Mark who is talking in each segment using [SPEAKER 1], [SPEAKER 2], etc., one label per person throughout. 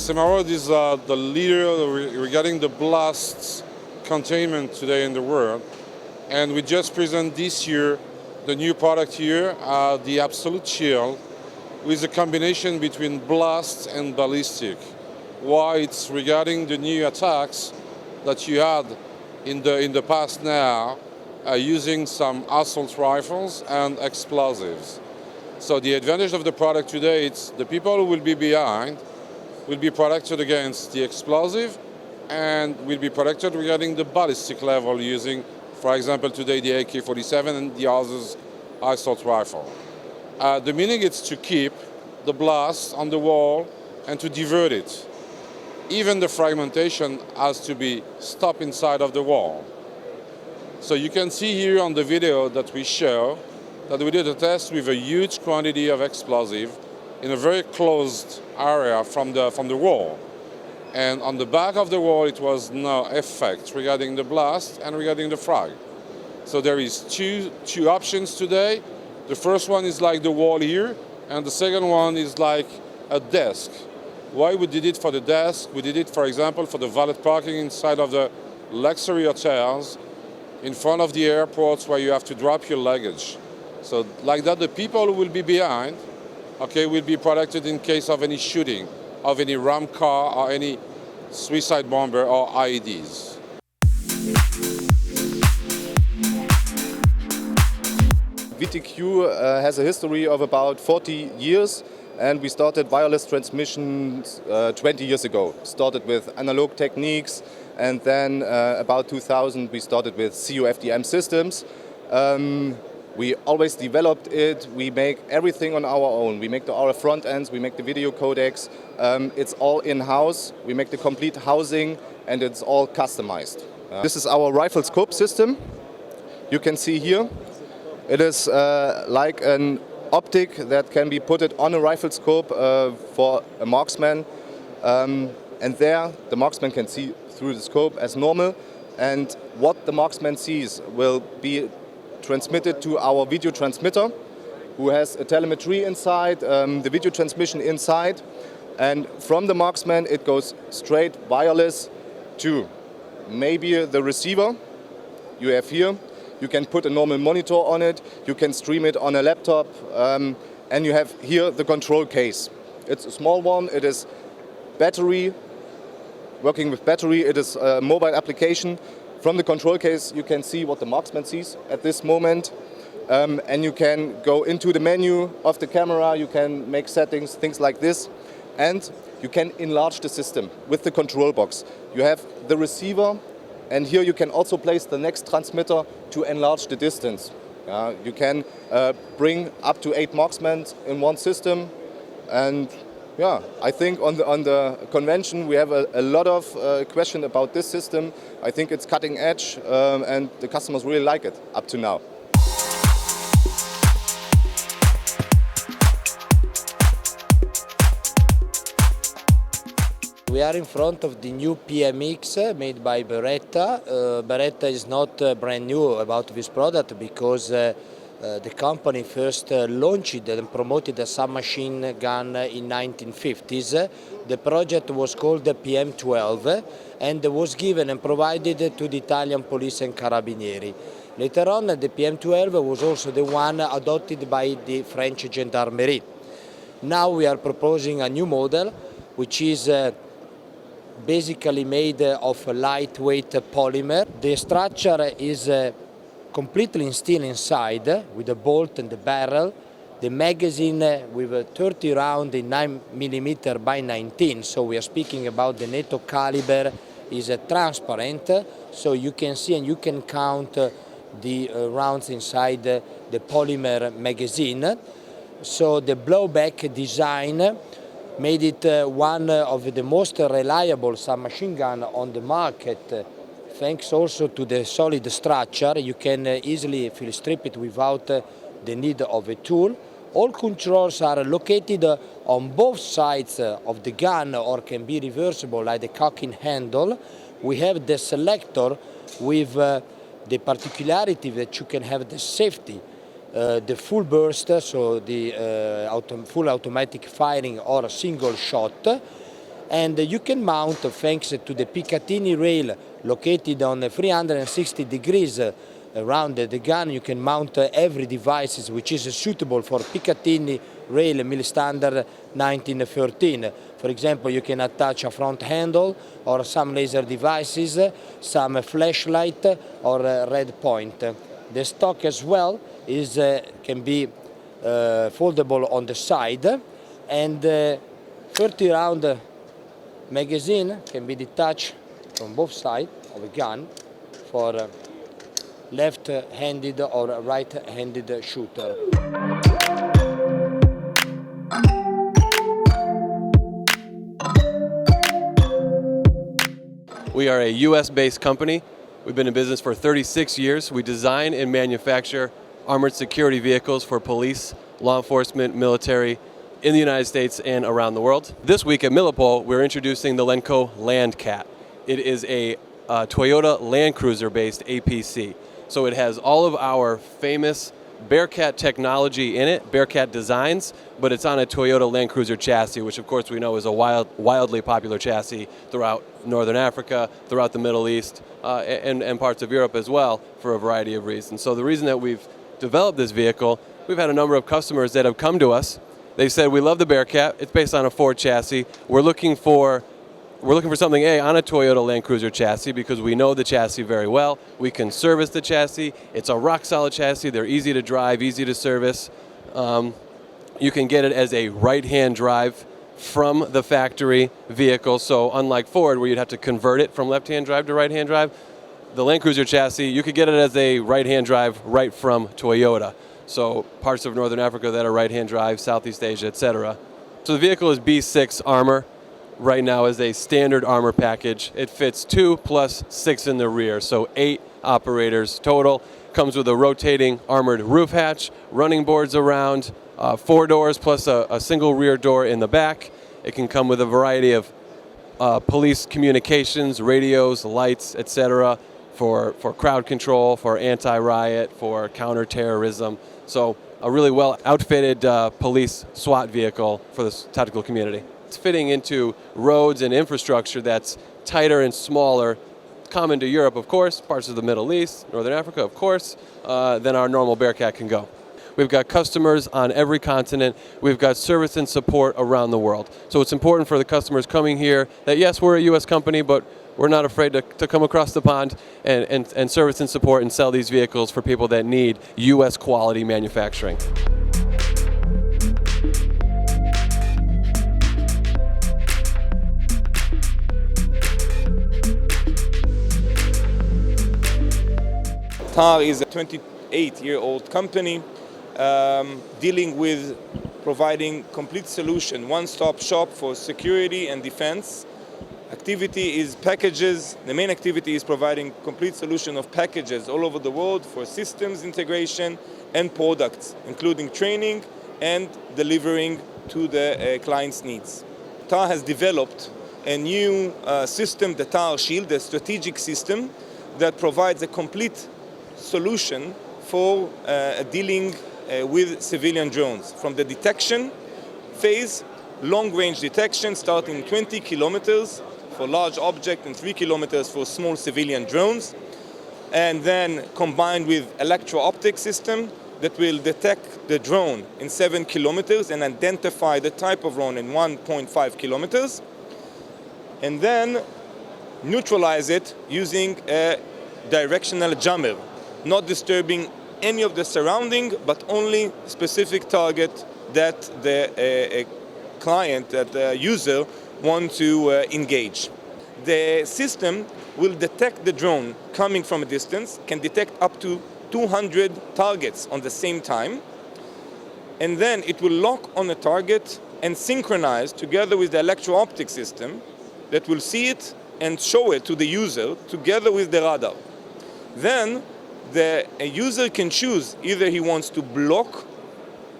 [SPEAKER 1] SEMA World is the leader regarding the blasts containment today in the world. And we just present this year the new product here, the Absolute Shield, with a combination between blast and ballistic. Why? It's regarding the new attacks that you had in the past now, using some assault rifles and explosives. So the advantage of the product today, it's the people who will be behind will be protected against the explosive and will be protected regarding the ballistic level using, for example, today the AK-47 and the others assault rifle. The meaning is to keep the blast on the wall and to divert it. Even the fragmentation has to be stopped inside of the wall. So you can see here on the video that we show that we did a test with a huge quantity of explosive in a very closed area from the wall. And on the back of the wall, it was no effect regarding the blast and regarding the frag. So there is two options today. The first one is like the wall here, and the second one is like a desk. Why we did it for the desk? We did it, for example, for the valet parking inside of the luxury hotels, in front of the airports where you have to drop your luggage. So like that, the people who will be behind, okay, will be protected in case of any shooting, of any ram car or any suicide bomber or IEDs.
[SPEAKER 2] VTQ has a history of about 40 years, and we started wireless transmissions 20 years ago. Started with analog techniques, and then about 2000 we started with CUFDM systems. We always developed it. We make everything on our own. We make the RF front ends, we make the video codecs. It's all in-house. We make the complete housing, and it's all customized. This is our rifle scope system. You can see here. It is like an optic that can be put on a rifle scope for a marksman. And there the marksman can see through the scope as normal. And what the marksman sees will be transmitted to our video transmitter, who has a telemetry inside, the video transmission inside, and from the marksman it goes straight wireless to maybe the receiver you have here. You can put a normal monitor on it, you can stream it on a laptop, and you have here the control case. It's a small one, it is battery, working with battery, it is a mobile application. From the control case you can see what the marksman sees at this moment, and you can go into the menu of the camera, you can make settings, things like this, and you can enlarge the system with the control box. You have the receiver, and here you can also place the next transmitter to enlarge the distance. You can bring up to 8 marksmen in one system, and yeah, I think on the convention we have a lot of questions about this system. I think it's cutting edge, and the customers really like it up to now.
[SPEAKER 3] We are in front of the new PMX made by Beretta. Beretta is not brand new about this product because the company first launched and promoted a submachine gun in 1950s. The project was called the PM12 and was given and provided to the Italian police and carabinieri. Later on, the PM12 was also the one adopted by the French gendarmerie. Now we are proposing a new model which is basically made of lightweight polymer. The structure is completely in steel inside with the bolt and the barrel. The magazine with a 30 round in 9mm by 19, so we are speaking about the NATO caliber, is transparent, so you can see and you can count the rounds inside the polymer magazine. So the blowback design made it one of the most reliable submachine gun on the market. Thanks also to the solid structure, you can easily field strip it without the need of a tool. All controls are located on both sides of the gun or can be reversible like the cocking handle. We have the selector with the particularity that you can have the safety, the full burst, so the full automatic firing or a single shot. And you can mount, thanks to the Picatinny rail located on 360 degrees around the gun, you can mount every device which is suitable for Picatinny rail mil standard 1913. For example, you can attach a front handle or some laser devices, some flashlight or red point. The stock as well is can be foldable on the side, and 30 round magazine can be detached from both sides of a gun for left-handed or right-handed shooter.
[SPEAKER 4] We are a US-based company. We've been in business for 36 years. We design and manufacture armored security vehicles for police, law enforcement, military in the United States and around the world. This week at Milipol, we're introducing the Lenco LANDCAT. It is a Toyota Land Cruiser-based APC. So it has all of our famous Bearcat technology in it, Bearcat designs, but it's on a Toyota Land Cruiser chassis, which of course we know is a wildly popular chassis throughout Northern Africa, throughout the Middle East, and parts of Europe as well, for a variety of reasons. So the reason that we've developed this vehicle, we've had a number of customers that have come to us. They said, we love the Bearcat, it's based on a Ford chassis. We're looking for something on a Toyota Land Cruiser chassis because we know the chassis very well. We can service the chassis. It's a rock solid chassis. They're easy to drive, easy to service. You can get it as a right-hand drive from the factory vehicle. So unlike Ford, where you'd have to convert it from left-hand drive to right-hand drive, the Land Cruiser chassis, you could get it as a right-hand drive right from Toyota. So parts of Northern Africa that are right-hand drive, Southeast Asia, etc. So the vehicle is B6 armor. Right now is a standard armor package. It fits 2 plus 6 in the rear, so 8 operators total. Comes with a rotating armored roof hatch, running boards around, 4 doors plus a single rear door in the back. It can come with a variety of police communications, radios, lights, etc. for crowd control, for anti-riot, for counter-terrorism. So a really well outfitted police SWAT vehicle for the tactical community. It's fitting into roads and infrastructure that's tighter and smaller, common to Europe, of course, parts of the Middle East, Northern Africa, of course, than our normal Bearcat can go. We've got customers on every continent. We've got service and support around the world. So it's important for the customers coming here that, yes, we're a U.S. company, but we're not afraid to come across the pond and service and support and sell these vehicles for people that need U.S. quality manufacturing.
[SPEAKER 5] TAR is a 28-year-old company dealing with providing complete solution, one-stop shop for security and defense. Activity is packages. The main activity is providing complete solution of packages all over the world for systems integration and products, including training and delivering to the client's needs. TAR has developed a new system, the TAR Shield, a strategic system that provides a complete solution for dealing with civilian drones. From the detection phase, long-range detection starting 20 kilometers for large object and 3 kilometers for small civilian drones, and then combined with electro-optic system that will detect the drone in 7 kilometers and identify the type of drone in 1.5 kilometers, and then neutralize it using a directional jammer, not disturbing any of the surrounding, but only specific target that the client, that the user want to engage. The system will detect the drone coming from a distance, can detect up to 200 targets on the same time, and then it will lock on a target and synchronize together with the electro-optic system that will see it and show it to the user together with the radar. Then the user can choose either he wants to block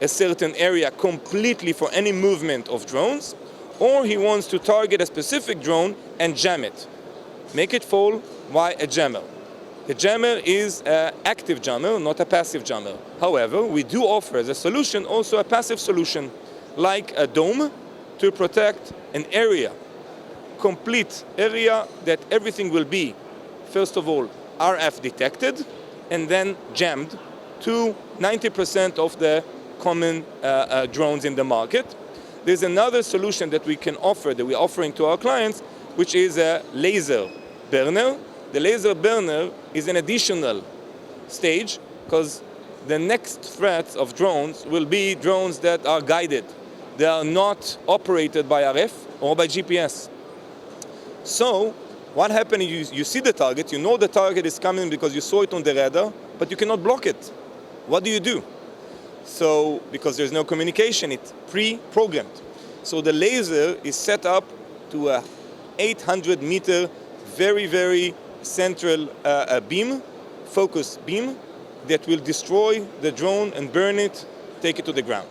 [SPEAKER 5] a certain area completely for any movement of drones, or he wants to target a specific drone and jam it, make it fall by a jammer. The jammer is an active jammer, not a passive jammer. However, we do offer as a solution also a passive solution, like a dome to protect an area complete area that everything will be, first of all, RF detected and then jammed to 90% of the common drones in the market. There's another solution that we can offer, that we're offering to our clients, which is a laser burner. The laser burner is an additional stage because the next threats of drones will be drones that are guided. They are not operated by RF or by GPS. So what happens is you see the target, you know the target is coming because you saw it on the radar, but you cannot block it. What do you do? So, because there's no communication, it's pre-programmed. So the laser is set up to a 800-meter, very, very central beam, focused beam, that will destroy the drone and burn it, take it to the ground.